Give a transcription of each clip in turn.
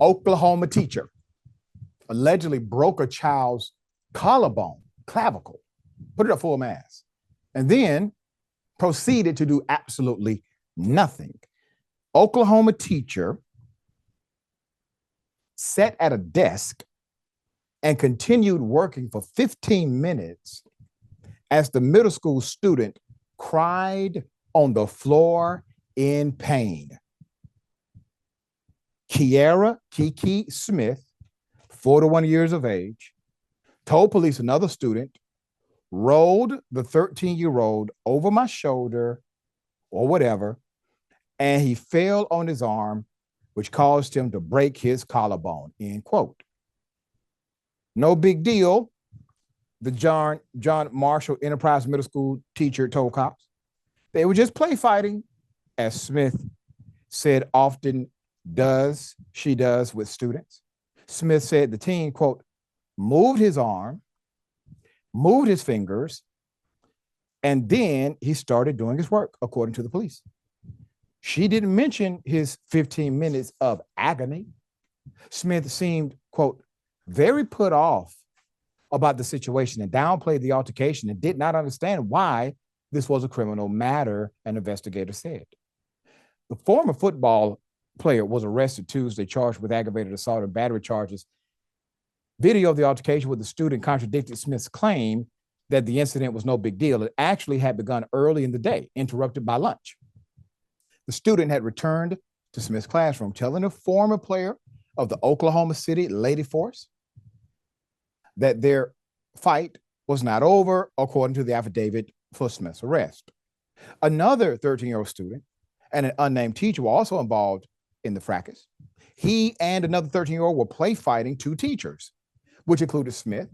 Oklahoma teacher allegedly broke a child's collarbone, clavicle, put it at full mass, and then proceeded to do absolutely nothing. Oklahoma teacher sat at a desk and continued working for 15 minutes as the middle school student cried on the floor in pain. Kiera, Kiki Smith, 41 years of age, told police another student rolled the 13-year-old over my shoulder or whatever, and he fell on his arm, which caused him to break his collarbone, end quote. No big deal, the John Marshall Enterprise Middle School teacher told cops. They were just play fighting, as Smith said often she does with students. Smith said the teen, quote, moved his arm, moved his fingers, and then he started doing his work, according to the police. She didn't mention his 15 minutes of agony. Smith seemed, quote, very put off about the situation and downplayed the altercation and did not understand why this was a criminal matter, an investigator said. The former football player was arrested Tuesday, charged with aggravated assault and battery charges. Video of the altercation with the student contradicted Smith's claim that the incident was no big deal. It actually had begun early in the day, interrupted by lunch. The student had returned to Smith's classroom, telling a former player of the Oklahoma City Lady Force that their fight was not over, according to the affidavit for Smith's arrest. Another 13-year-old student and an unnamed teacher were also involved in the fracas. He and another 13-year-old were play fighting two teachers, which included Smith,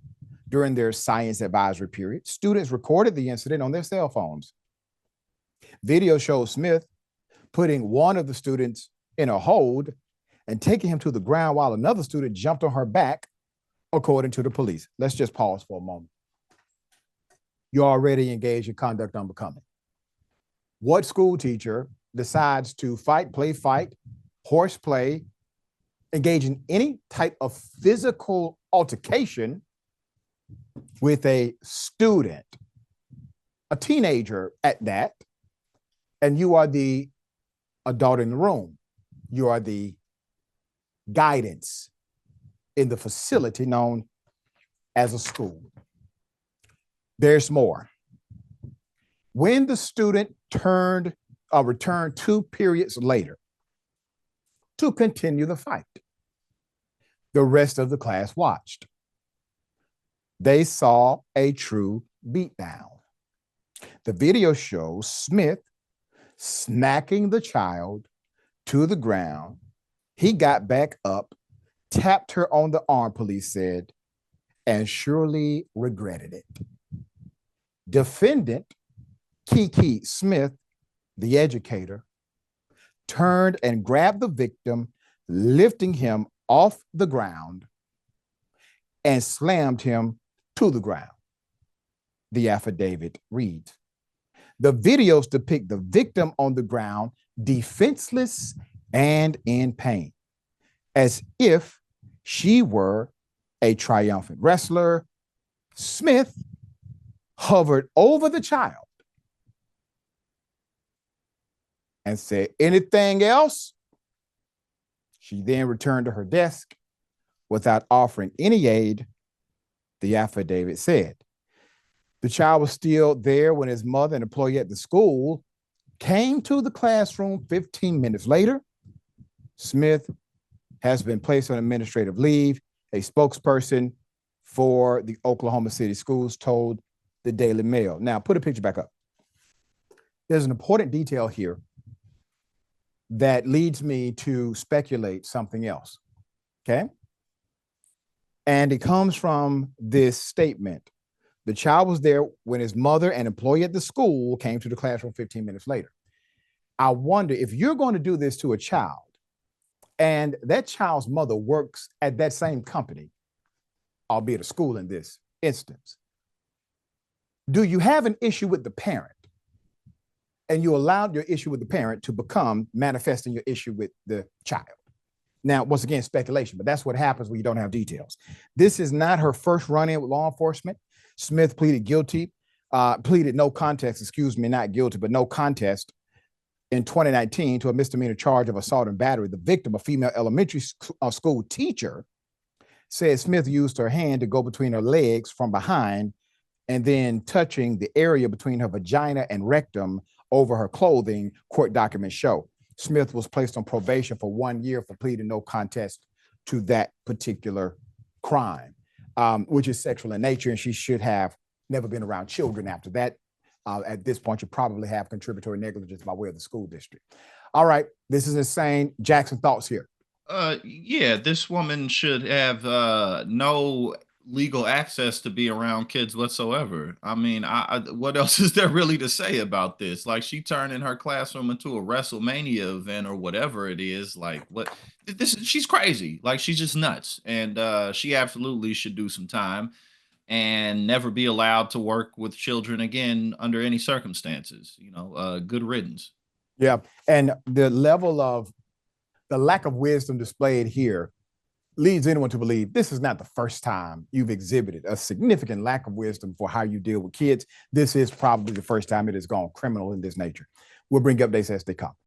during their science advisory period. Students recorded the incident on their cell phones. Video shows Smith putting one of the students in a hold and taking him to the ground while another student jumped on her back, according to the police. Let's just pause for a moment. You're already engaged in conduct unbecoming. What school teacher decides to fight, horseplay, engage in any type of physical altercation with a student, a teenager at that, and you are the adult in the room? You are the guidance in the facility known as a school. There's more. When the student returned 2 periods later to continue the fight, the rest of the class watched. They saw a true beatdown. The video shows Smith smacking the child to the ground. He got back up, tapped her on the arm, police said, and surely regretted it. Defendant Kiki Smith, the educator, turned and grabbed the victim, lifting him off the ground and slammed him to the ground. The affidavit reads. The videos depict the victim on the ground, defenseless and in pain, as if she were a triumphant wrestler. Smith hovered over the child and said, anything else? She then returned to her desk without offering any aid, the affidavit said. The child was still there when his mother, an employee at the school, came to the classroom 15 minutes later. Smith has been placed on administrative leave. A spokesperson for the Oklahoma City schools told the Daily Mail. Now, put a picture back up. There's an important detail here that leads me to speculate something else, okay? And it comes from this statement. The child was there when his mother and employee at the school came to the classroom 15 minutes later. I wonder if you're going to do this to a child and that child's mother works at that same company, albeit a school in this instance, do you have an issue with the parent? And you allowed your issue with the parent to become manifesting your issue with the child. Now, once again, speculation, but that's what happens when you don't have details. This is not her first run-in with law enforcement. Smith pleaded guilty, pleaded no contest, excuse me, not guilty, but no contest in 2019 to a misdemeanor charge of assault and battery. The victim, a female elementary school teacher, said Smith used her hand to go between her legs from behind and then touching the area between her vagina and rectum over her clothing, court documents show. Smith was placed on probation for 1 year for pleading no contest to that particular crime, which is sexual in nature, and she should have never been around children after that. At this point, you probably have contributory negligence by way of the school district. All right, this is insane. Jackson, thoughts here? Yeah, this woman should have no legal access to be around kids whatsoever. I mean, what else is there really to say about this? Like, she turning her classroom into a WrestleMania event or whatever it is. Like, what? This she's crazy. Like, she's just nuts, and she absolutely should do some time and never be allowed to work with children again under any circumstances. Good riddance. Yeah, and the lack of wisdom displayed here leads anyone to believe this is not the first time you've exhibited a significant lack of wisdom for how you deal with kids. This is probably the first time it has gone criminal in this nature. We'll bring updates as they come.